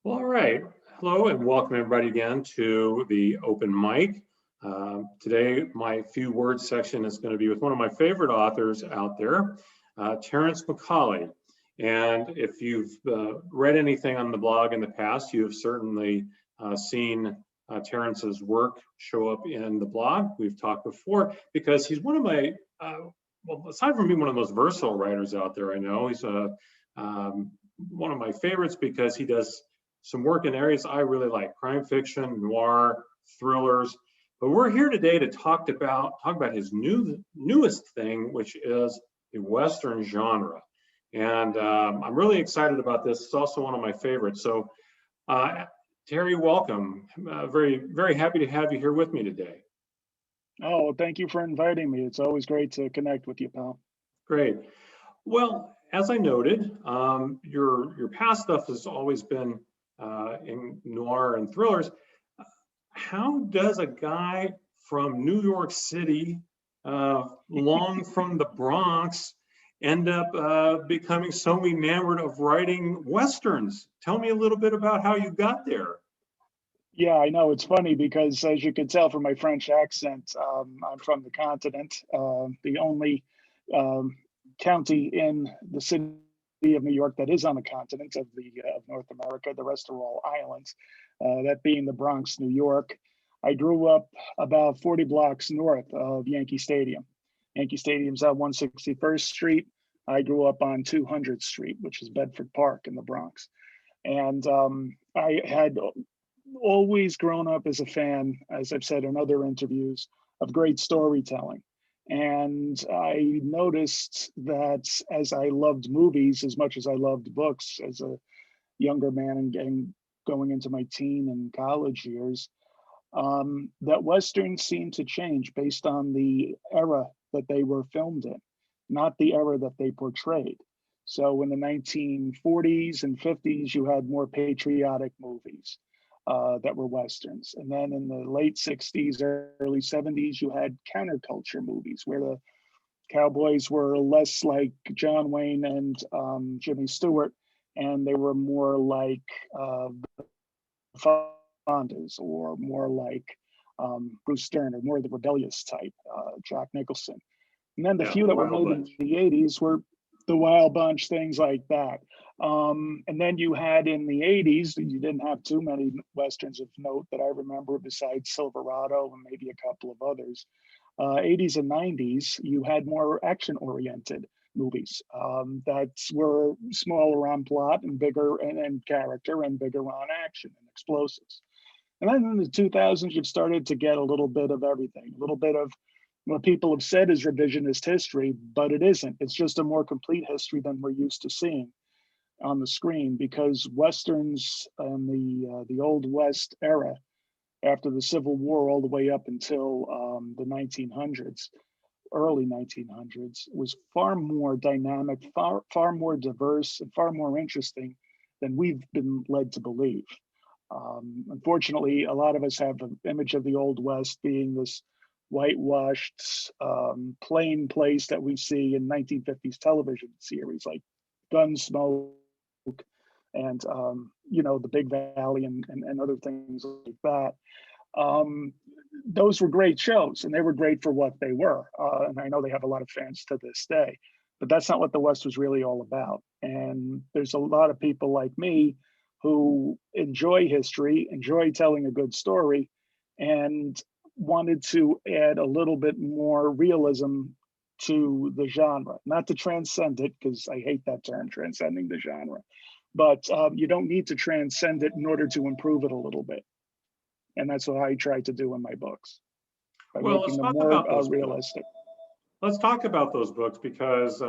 All right. Hello and welcome everybody again to the open mic. Today, my few words section is going to be with one of my favorite authors out there, Terrence McCauley. And if you've read anything on the blog in the past, you've certainly seen Terrence's work show up in the blog. We've talked before because he's one of my, well, aside from being one of the most versatile writers out there, I know he's one of my favorites because he does some work in areas I really like: crime fiction, noir, thrillers. But we're here today to talk about his newest thing, which is the Western genre. And I'm really excited about this. It's also one of my favorites. So, Terry, welcome. Very happy to have you here with me today. Oh, well, thank you for inviting me. It's always great to connect with you, pal. Great. Well, as I noted, your past stuff has always been in noir and thrillers. How does a guy from New York City, long from the Bronx, end up becoming so enamored of writing Westerns? Tell me a little bit about how you got there. Yeah, I know. It's funny because, as you can tell from my French accent, I'm from the continent, the only um, county in the city of New York that is on the continent of North America. The rest are all islands, that being the Bronx, New York. I grew up about 40 blocks north of Yankee Stadium. Yankee Stadium's on 161st Street. I grew up on 200th Street, which is Bedford Park in the Bronx. And I had always grown up as a fan, as I've said in other interviews, of great storytelling. And I noticed that as I loved movies as much as I loved books as a younger man and going into my teen and college years, that Westerns seemed to change based on the era that they were filmed in, not the era that they portrayed. So in the 1940s and 50s, you had more patriotic movies that were Westerns. And then in the late 60s, early 70s, you had counterculture movies where the cowboys were less like John Wayne and Jimmy Stewart, and they were more like Fondas or more like Bruce Stern or more the rebellious type, Jack Nicholson. And then the Yeah, few the that were Wild made in Bunch. the 80s were the Wild Bunch, things like that. And then you had in the 80s, you didn't have too many Westerns of note that I remember besides Silverado and maybe a couple of others. 80s and 90s, you had more action oriented movies that were smaller on plot and bigger and character and bigger on action and explosives. And then in the 2000s, you've started to get a little bit of everything, a little bit of what people have said is revisionist history, but it isn't. It's just a more complete history than we're used to seeing on the screen because Westerns and the Old West era after the Civil War all the way up until the 1900s, early 1900s, was far more dynamic, far more diverse, and far more interesting than we've been led to believe. Unfortunately, a lot of us have an image of the Old West being this whitewashed, plain place that we see in 1950s television series like Gunsmoke and the Big Valley and other things like that. Um, those were great shows, and they were great for what they were. And I know they have a lot of fans to this day, but that's not what the West was really all about. And there's a lot of people like me who enjoy history, enjoy telling a good story, and wanted to add a little bit more realism to the genre, not to transcend it, because I hate that term, transcending the genre. But you don't need to transcend it in order to improve it a little bit. And that's what I try to do in my books by Well, making let's them talk more about those books. realistic. Let's talk about those books because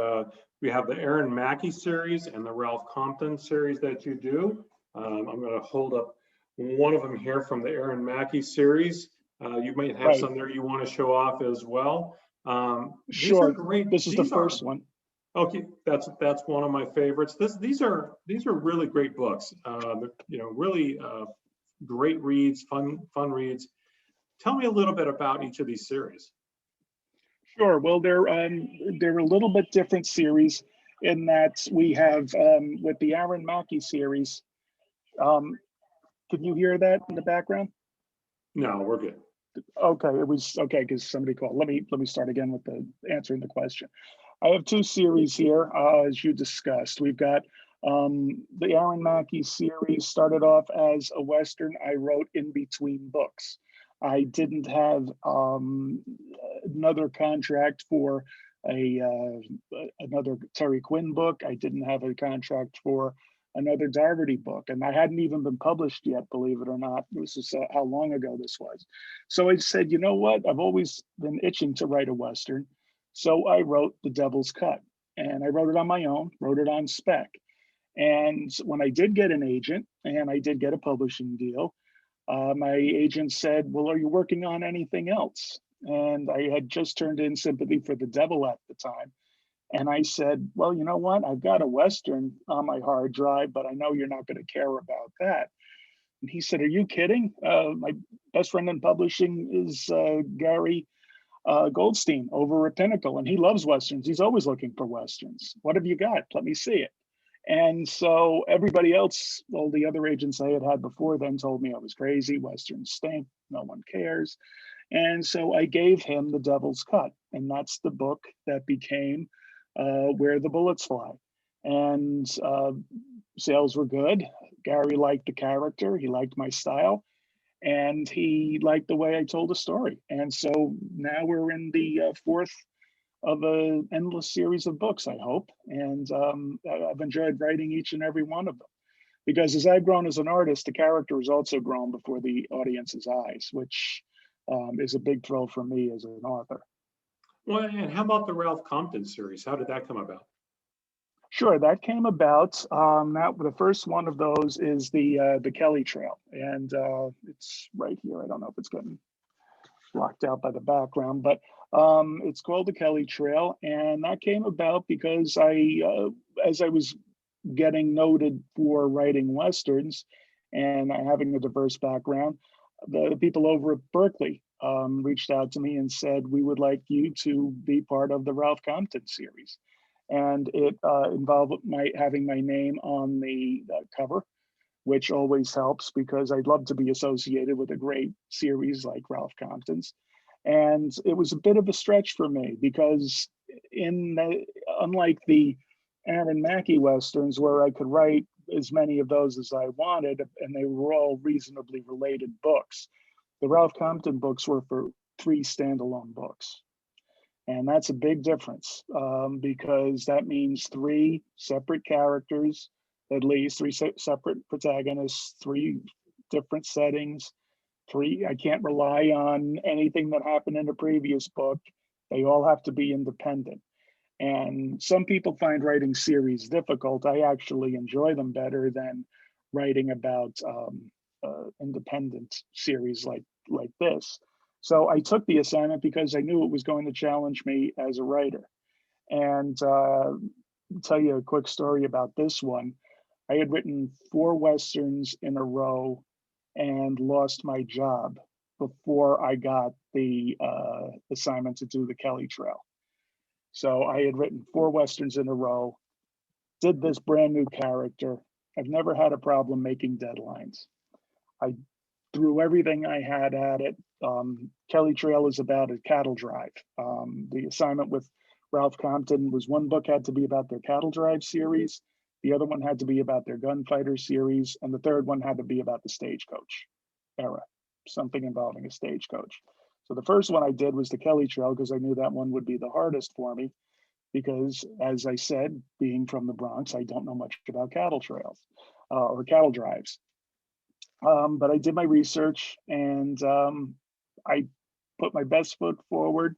we have the Aaron Mackie series and the Ralph Compton series that you do. I'm going to hold up one of them here from the Aaron Mackie series. You might have Right. some there you want to show off as well. These are Sure. great. This is the These are first one. okay. That's one of my favorites. These are really great books. Really great reads, fun reads. Tell me a little bit about each of these series. Sure. Well, they're a little bit different series in that we have with the Aaron Mackey series. Can you hear that in the background? No, we're good. Okay, it was okay because somebody called. Let me start again with the answering the question. I have two series here, as you discussed. We've got the Aaron Mackie series started off as a Western I wrote in between books. I didn't have another contract for another Terry Quinn book. I didn't have a contract for another Dougherty book, and I hadn't even been published yet, believe it or not. This is how long ago this was. So I said, you know what? I've always been itching to write a Western. So I wrote The Devil's Cut, and I wrote it on my own, wrote it on spec. And when I did get an agent and I did get a publishing deal, my agent said, well, are you working on anything else? And I had just turned in Sympathy for the Devil at the time. And I said, well, you know what? I've got a Western on my hard drive, but I know you're not going to care about that. And he said, are you kidding? My best friend in publishing is Gary Goldstein over at Pinnacle, and he loves Westerns. He's always looking for Westerns. What have you got? Let me see it. And so everybody else, well, the other agents I had before then told me I was crazy. Westerns stink. No one cares. And so I gave him The Devil's Cut, and that's the book that became Where the Bullets Fly. And sales were good. Gary liked the character. He liked my style. And he liked the way I told the story. And so now we're in the fourth of an endless series of books, I hope. And I've enjoyed writing each and every one of them. Because as I've grown as an artist, the character has also grown before the audience's eyes, which is a big thrill for me as an author. Well, and how about the Ralph Compton series? How did that come about? Sure, that came about. The first one of those is the Kelly Trail, and it's right here. I don't know if it's getting blocked out by the background, but it's called the Kelly Trail, and that came about because as I was getting noted for writing Westerns and having a diverse background, the people over at Berkeley reached out to me and said, we would like you to be part of the Ralph Compton series. And it involved having my name on the cover, which always helps because I'd love to be associated with a great series like Ralph Compton's. And it was a bit of a stretch for me because unlike the Aaron Mackie Westerns, where I could write as many of those as I wanted, and they were all reasonably related books, the Ralph Compton books were for 3 standalone books. And that's a big difference because that means 3 separate characters, at least 3 separate protagonists, 3 different settings, 3. I can't rely on anything that happened in a previous book. They all have to be independent. And some people find writing series difficult. I actually enjoy them better than writing about independent series like this. So I took the assignment because I knew it was going to challenge me as a writer. And tell you a quick story about this one. I had written 4 Westerns in a row and lost my job before I got the assignment to do the Kelly Trail. So I had written 4 Westerns in a row, did this brand new character. I've never had a problem making deadlines. I threw everything I had at it. Kelly Trail is about a cattle drive. The assignment with Ralph Compton was 1 book had to be about their cattle drive series. The other one had to be about their gunfighter series. And the third one had to be about the stagecoach era, something involving a stagecoach. So the first one I did was the Kelly Trail because I knew that one would be the hardest for me because, as I said, being from the Bronx, I don't know much about cattle trails or cattle drives. But I did my research and I put my best foot forward.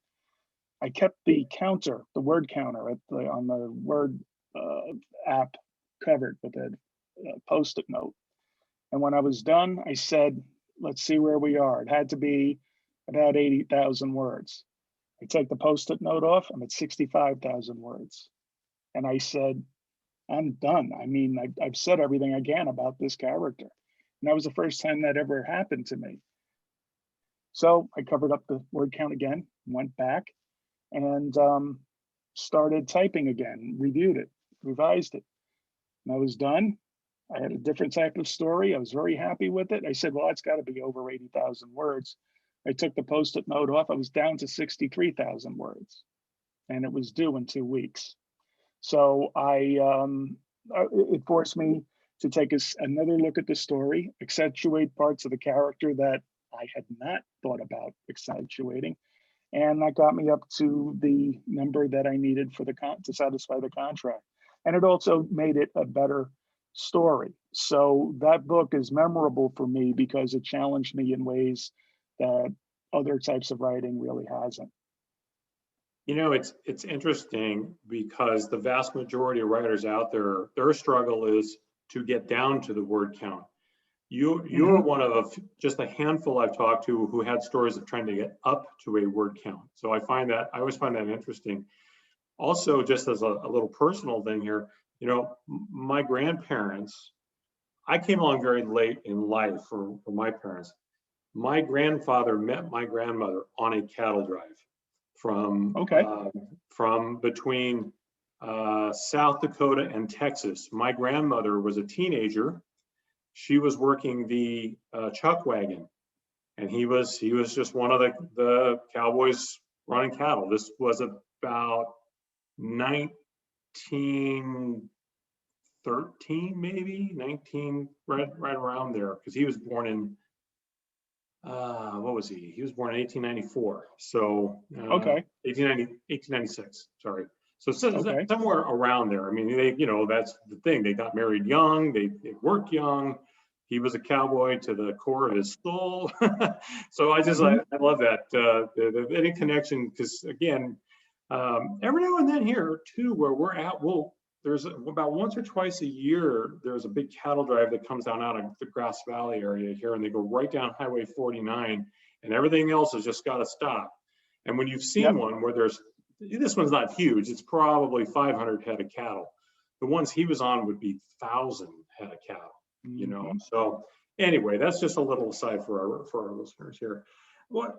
I kept the counter, the word counter on the Word app covered with a Post-it note. And when I was done, I said, let's see where we are. It had to be about 80,000 words. I take the Post-it note off, I'm at 65,000 words. And I said, I'm done. I mean, I've said everything I can about this character. And that was the first time that ever happened to me. So I covered up the word count again, went back and started typing again, reviewed it, revised it. And I was done. I had a different type of story. I was very happy with it. I said, well, it's got to be over 80,000 words. I took the post-it note off. I was down to 63,000 words, and it was due in 2 weeks. So it forced me to take another look at the story, accentuate parts of the character that I had not thought about accentuating, and that got me up to the number that I needed for to satisfy the contract. And it also made it a better story. So that book is memorable for me because it challenged me in ways that other types of writing really hasn't. You know, it's interesting because the vast majority of writers out there, their struggle is to get down to the word count. You're one of just a handful I've talked to who had stories of trying to get up to a word count. So I always find that interesting. Also, just as a little personal thing here, you know, my grandparents, I came along very late in life for my parents. My grandfather met my grandmother on a cattle drive from between South Dakota and Texas. My grandmother was a teenager. She was working the chuck wagon, and he was just one of the cowboys running cattle. This was about 1913, maybe 19, right around there, because he was born in what was he? He was born in 1894. So 1896. Sorry. So somewhere around there. I mean, that's the thing. They got married young. They worked young. He was a cowboy to the core of his soul. So I love that any connection, because again, every now and then here too, where we're at, there's about once or twice a year, there's a big cattle drive that comes down out of the Grass Valley area here, and they go right down Highway 49, and everything else has just got to stop. And when you've seen one where this one's not huge, it's probably 500 head of cattle. The ones he was on would be 1,000 head of cattle, you know? So anyway, that's just a little aside for our listeners here. What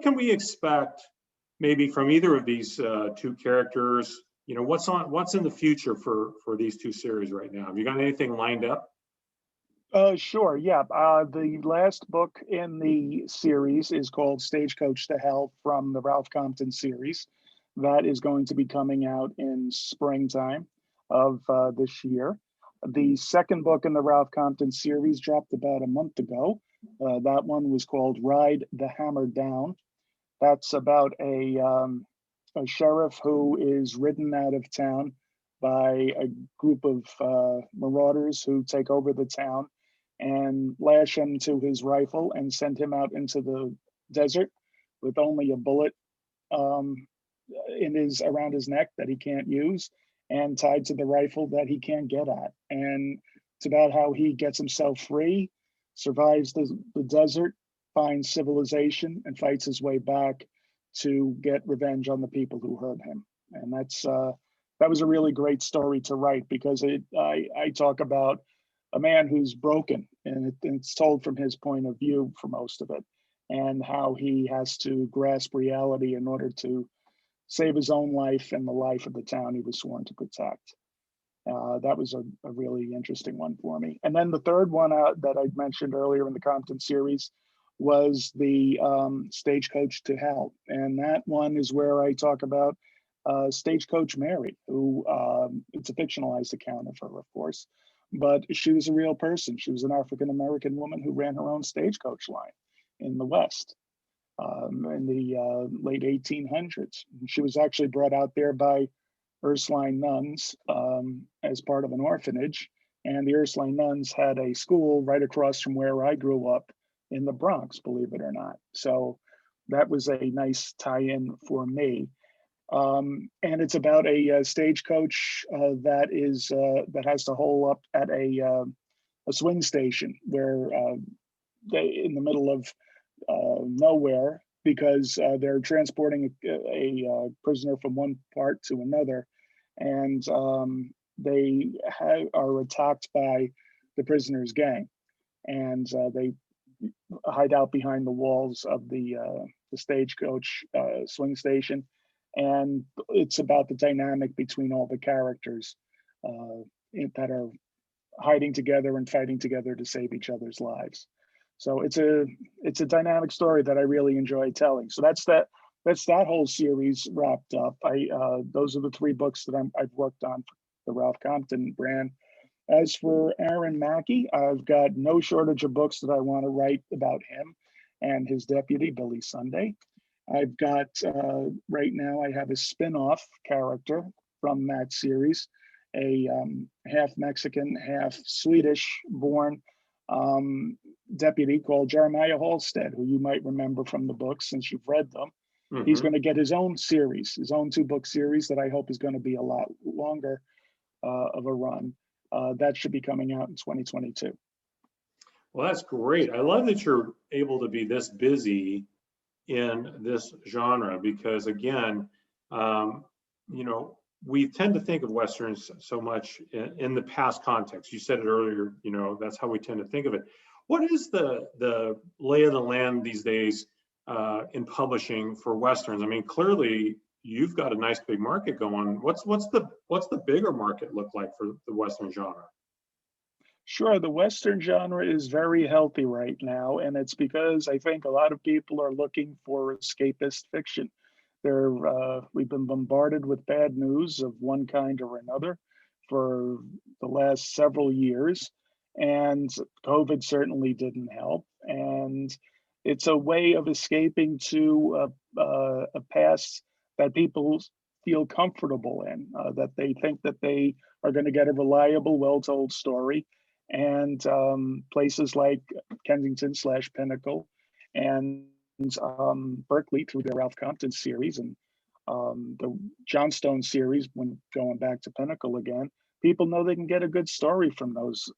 can we expect maybe from either of these two characters? You know, what's in the future for these two series right now? Have you got anything lined up? Sure, yeah. The last book in the series is called Stagecoach to Hell from the Ralph Compton series. That is going to be coming out in springtime of this year. The second book in the Ralph Compton series dropped about a month ago. That one was called Ride the Hammer Down. That's about a sheriff who is ridden out of town by a group of marauders who take over the town and lash him to his rifle and send him out into the desert with only a bullet around his neck that he can't use and tied to the rifle that he can't get at. And it's about how he gets himself free, survives the desert, finds civilization, and fights his way back to get revenge on the people who hurt him. And that was a really great story to write, because I talk about a man who's broken, and it's told from his point of view for most of it, and how he has to grasp reality in order to save his own life and the life of the town he was sworn to protect. That was a really interesting one for me. And then the third one that I mentioned earlier in the Compton series was the Stagecoach to Hell. And that one is where I talk about Stagecoach Mary, who it's a fictionalized account of her, of course, but she was a real person. She was an African-American woman who ran her own stagecoach line in the West in the late 1800s. She was actually brought out there by Ursuline nuns as part of an orphanage. And the Ursuline nuns had a school right across from where I grew up in the Bronx, believe it or not. So that was a nice tie-in for me. And it's about a stagecoach that has to hole up at a swing station where in the middle of nowhere, because they're transporting a prisoner from one part to another, and they are attacked by the prisoner's gang, and they hide out behind the walls of the stagecoach swing station. And it's about the dynamic between all the characters that are hiding together and fighting together to save each other's lives. So it's a dynamic story that I really enjoy telling. So that's that whole series wrapped up. Those are the three books that I've worked on for the Ralph Compton brand. As for Aaron Mackie, I've got no shortage of books that I want to write about him and his deputy, Billy Sunday. I've got, right now, I have a spin-off character from that series, a half Mexican, half Swedish born deputy called Jeremiah Halstead, who you might remember from the books since you've read them. He's going to get his own series, his own 2-book series that I hope is going to be a lot longer of a run. That should be coming out in 2022. Well, that's great. I love that you're able to be this busy in this genre because, again, you know, we tend to think of Westerns so much in the past context. You said it earlier, you know, that's how we tend to think of it. What is the lay of the land these days in publishing for Westerns? I mean, clearly you've got a nice big market going. What's the bigger market look like for the Western genre? Sure, the Western genre is very healthy right now, and it's because I think a lot of people are looking for escapist fiction. We've been bombarded with bad news of one kind or another for the last several years, and COVID certainly didn't help. And it's a way of escaping to a past that people feel comfortable in, that they think that they are going to get a reliable, well-told story. And places like Kensington/Pinnacle and Berkeley through the Ralph Compton series and the Johnstone series, when going back to Pinnacle again, people know they can get a good story from those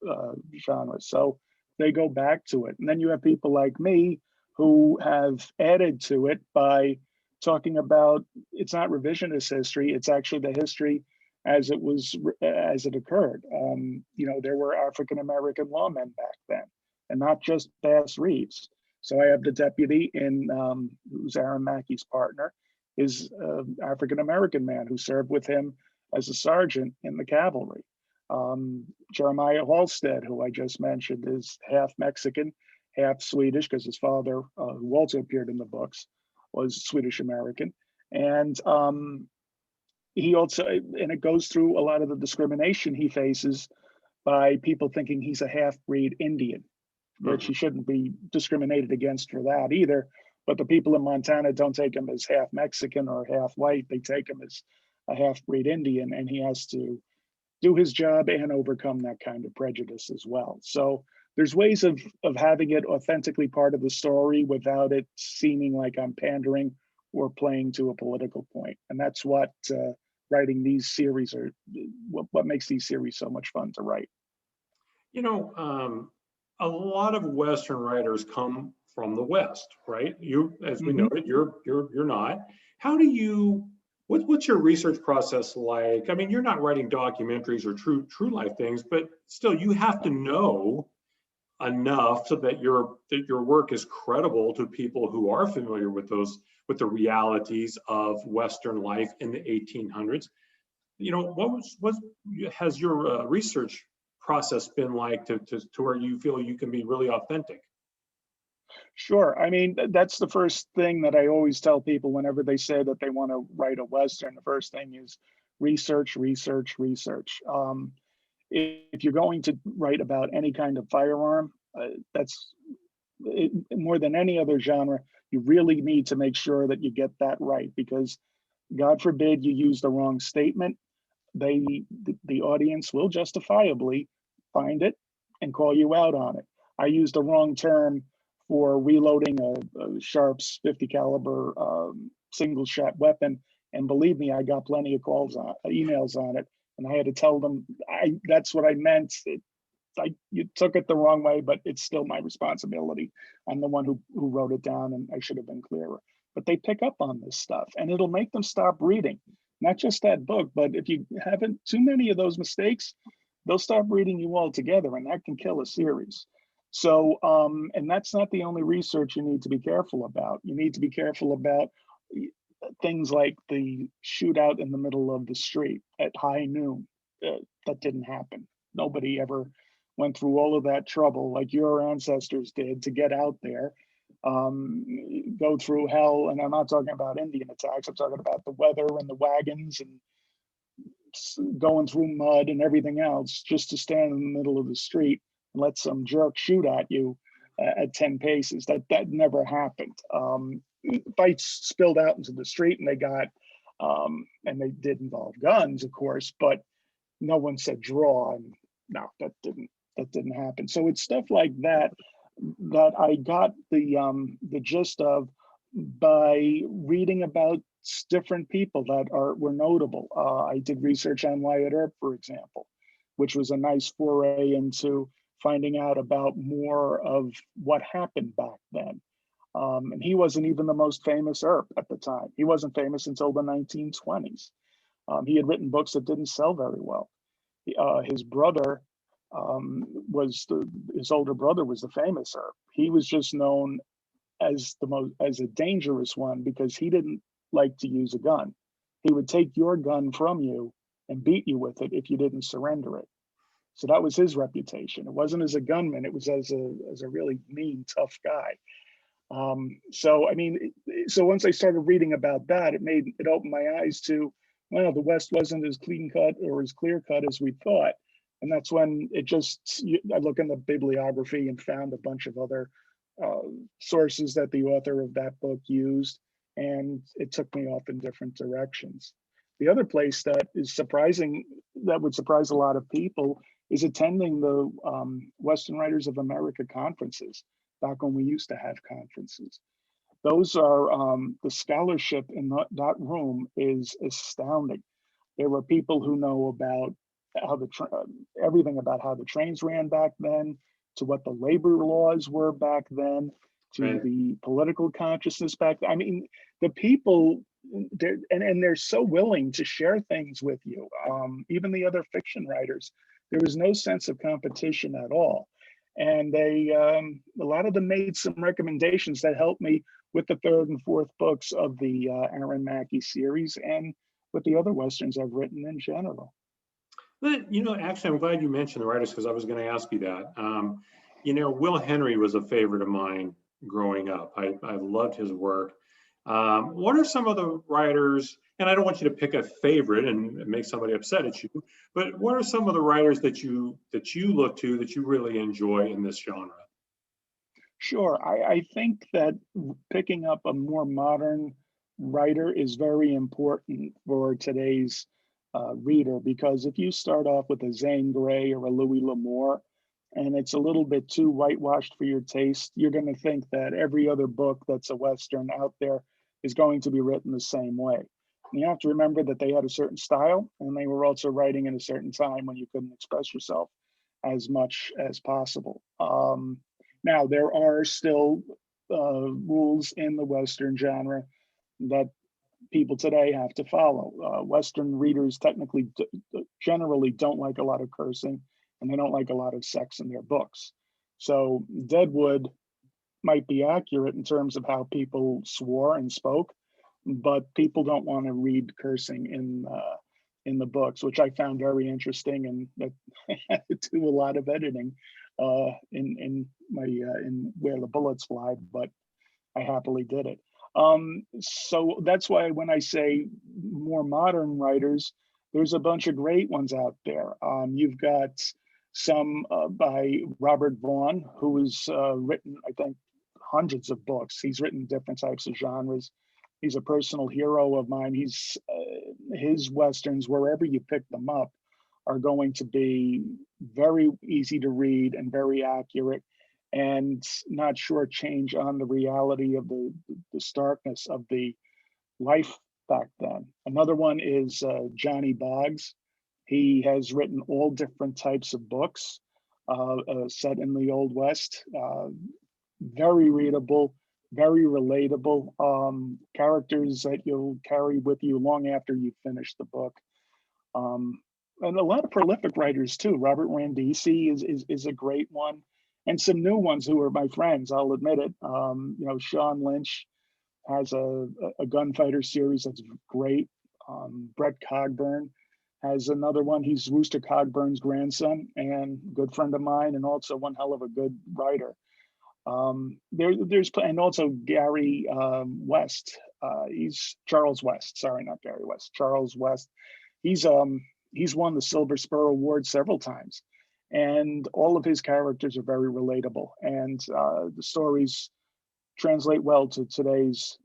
genres. So they go back to it. And then you have people like me who have added to it by talking about, it's not revisionist history, it's actually the history as it occurred. You know, there were African-American lawmen back then, and not just Bass Reeves. So I have the deputy who's Aaron Mackie's partner, is an African-American man who served with him as a sergeant in the cavalry. Jeremiah Halstead, who I just mentioned, is half Mexican, half Swedish, because his father, who also appeared in the books, was Swedish-American. And he also, and it goes through a lot of the discrimination he faces by people thinking he's a half-breed Indian, which he shouldn't be discriminated against for that either. But the people in Montana don't take him as half Mexican or half white. They take him as a half-breed Indian, and he has to do his job and overcome that kind of prejudice as well. So there's ways of having it authentically part of the story without it seeming like I'm pandering or playing to a political point. And that's what writing these series what makes these series so much fun to write. You know, a lot of Western writers come from the West, right? You, as we noted, you're not. How do you? What's your research process like? I mean, you're not writing documentaries or true life things, but still, you have to know enough so that your work is credible to people who are familiar with the realities of Western life in the 1800s. You know, what has your research process been like to where you feel you can be really authentic? Sure. I mean, that's the first thing that I always tell people whenever they say that they want to write a Western. The first thing is research, research, research. If you're going to write about any kind of firearm, more than any other genre, you really need to make sure that you get that right, because God forbid you use the wrong statement, the audience will justifiably find it and call you out on it. I used the wrong term for reloading a Sharps 50 caliber single shot weapon, and believe me, I got plenty of emails on it, and I had to tell them that's what I meant. You took it the wrong way, but it's still my responsibility. I'm the one who wrote it down, and I should have been clearer. But they pick up on this stuff, and it'll make them stop reading. Not just that book, but if you haven't too many of those mistakes, they'll stop reading you altogether, and that can kill a series. So, and that's not the only research you need to be careful about. You need to be careful about things like the shootout in the middle of the street at high noon. That didn't happen. Nobody ever went through all of that trouble like your ancestors did to get out there, go through hell. And I'm not talking about Indian attacks. I'm talking about the weather and the wagons and going through mud and everything else just to stand in the middle of the street and let some jerk shoot at you at 10 paces. That never happened. Fights spilled out into the street, and and they did involve guns, of course, but no one said draw, and no, that didn't happen. So it's stuff like that that I got the gist of by reading about different people that were notable. I did research on Wyatt Earp, for example, which was a nice foray into finding out about more of what happened back then. And he wasn't even the most famous Earp at the time. He wasn't famous until the 1920s. He had written books that didn't sell very well. His brother his older brother was the famous Earp. He was just known as as a dangerous one because he didn't like to use a gun. He would take your gun from you and beat you with it if you didn't surrender it. So that was his reputation. It wasn't as a gunman; it was as a really mean, tough guy. So I mean, so once I started reading about that, it opened my eyes to, well, the West wasn't as clean cut or as clear cut as we thought. And that's when I look in the bibliography and found a bunch of other sources that the author of that book used, and it took me off in different directions. The other place that is surprising, that would surprise a lot of people, is attending the Western Writers of America conferences, back when we used to have conferences. Those are, the scholarship in that room is astounding. There were people who know about how everything about how the trains ran back then, to what the labor laws were back then, to Right. the political consciousness back then. I mean, the people, they're so willing to share things with you. Even the other fiction writers, there was no sense of competition at all. And a lot of them made some recommendations that helped me with the third and fourth books of the Aaron Mackie series, and with the other Westerns I've written in general. But, actually, I'm glad you mentioned the writers because I was going to ask you that. Will Henry was a favorite of mine growing up. I loved his work. What are some of the writers, and I don't want you to pick a favorite and make somebody upset at you, but what are some of the writers that you look to that you really enjoy in this genre? Sure. I think that picking up a more modern writer is very important for today's reader, because if you start off with a Zane Grey or a Louis L'Amour, and it's a little bit too whitewashed for your taste, you're going to think that every other book that's a Western out there is going to be written the same way. And you have to remember that they had a certain style, and they were also writing in a certain time when you couldn't express yourself as much as possible. Now, there are still rules in the Western genre that people today have to follow. Western readers generally don't like a lot of cursing, and they don't like a lot of sex in their books. So Deadwood might be accurate in terms of how people swore and spoke, but people don't want to read cursing in the books, which I found very interesting, and that I had to do a lot of editing in Where the Bullets Fly, but I happily did it. So that's why when I say more modern writers, there's a bunch of great ones out there. You've got some by Robert Vaughn, who has written, I think, hundreds of books. He's written different types of genres. He's a personal hero of mine. His Westerns, wherever you pick them up, are going to be very easy to read and very accurate, and not shortchange on the reality of the starkness of the life back then. Another one is Johnny Boggs. He has written all different types of books set in the Old West. Very readable, very relatable, characters that you'll carry with you long after you finish the book. And a lot of prolific writers too. Robert Randisi is a great one, and some new ones who are my friends, I'll admit it. Sean Lynch has a gunfighter series that's great. Brett Cogburn has another one. He's Rooster Cogburn's grandson and good friend of mine, and also one hell of a good writer. And also Gary West. He's Charles West. Sorry, not Gary West. Charles West. He's won the Silver Spur Award several times, and all of his characters are very relatable, and the stories translate well to today's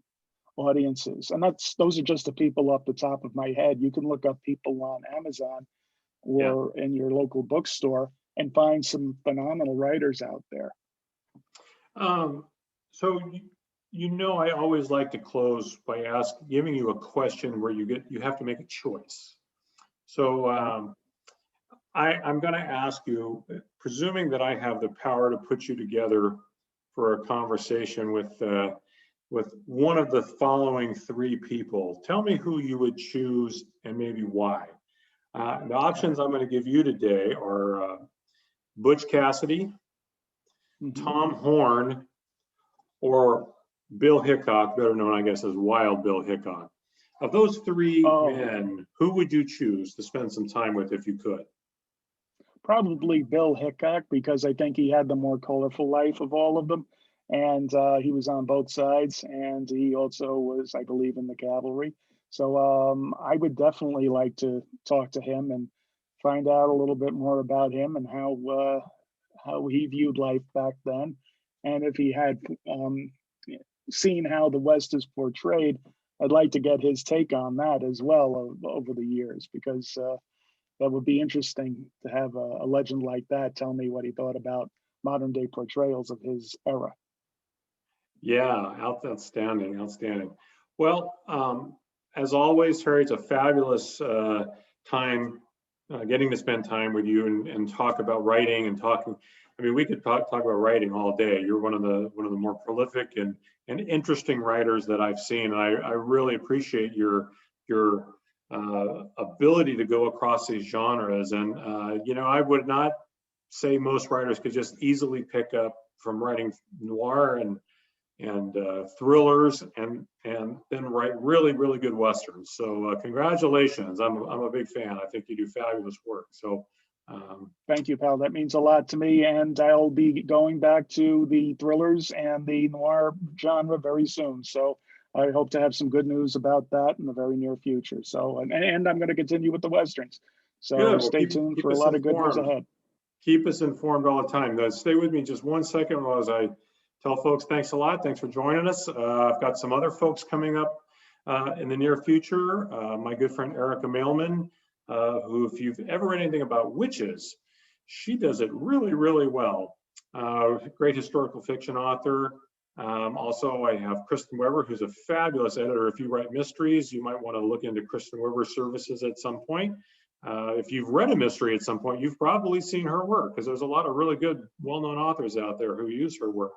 audiences. And those are just the people off the top of my head. You can look up people on Amazon or in your local bookstore and find some phenomenal writers out there. So I always like to close by giving you a question where you have to make a choice. So I'm going to ask you, presuming that I have the power to put you together for a conversation with one of the following three people, tell me who you would choose and maybe why. The options I'm going to give you today are Butch Cassidy, Tom Horn, or Bill Hickok, better known, I guess, as Wild Bill Hickok. Of those three men, who would you choose to spend some time with if you could? Probably Bill Hickok, because I think he had the more colorful life of all of them. And he was on both sides, and he also was, I believe, in the cavalry. So I would definitely like to talk to him and find out a little bit more about him and how he viewed life back then. And if he had seen how the West is portrayed, I'd like to get his take on that as well over the years, because that would be interesting to have a legend like that tell me what he thought about modern day portrayals of his era. Yeah, outstanding. Well, as always, Terry, it's a fabulous time getting to spend time with you and talk about writing and talking. I mean, we could talk about writing all day. You're one of the more prolific and interesting writers that I've seen. And I really appreciate your ability to go across these genres. And I would not say most writers could just easily pick up from writing noir and thrillers and then write really, really good Westerns. So congratulations. I'm a big fan. I think you do fabulous work. So thank you, pal. That means a lot to me. And I'll be going back to the thrillers and the noir genre very soon. So I hope to have some good news about that in the very near future. So, and I'm going to continue with the Westerns. So good. Stay tuned for a lot of good news ahead. Keep us informed all the time. Stay with me just 1 second as I tell folks thanks a lot. Thanks for joining us. I've got some other folks coming up in the near future. My good friend Erica Mailman, who, if you've ever read anything about witches, she does it really, really well. Great historical fiction author. Also, I have Kristen Weber, who's a fabulous editor. If you write mysteries, you might want to look into Kristen Weber's services at some point. If you've read a mystery at some point, you've probably seen her work, because there's a lot of really good, well-known authors out there who use her work.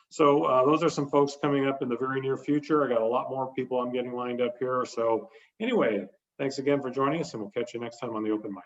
So those are some folks coming up in the very near future. I got a lot more people I'm getting lined up here. So anyway, thanks again for joining us, and we'll catch you next time on the Open Mic.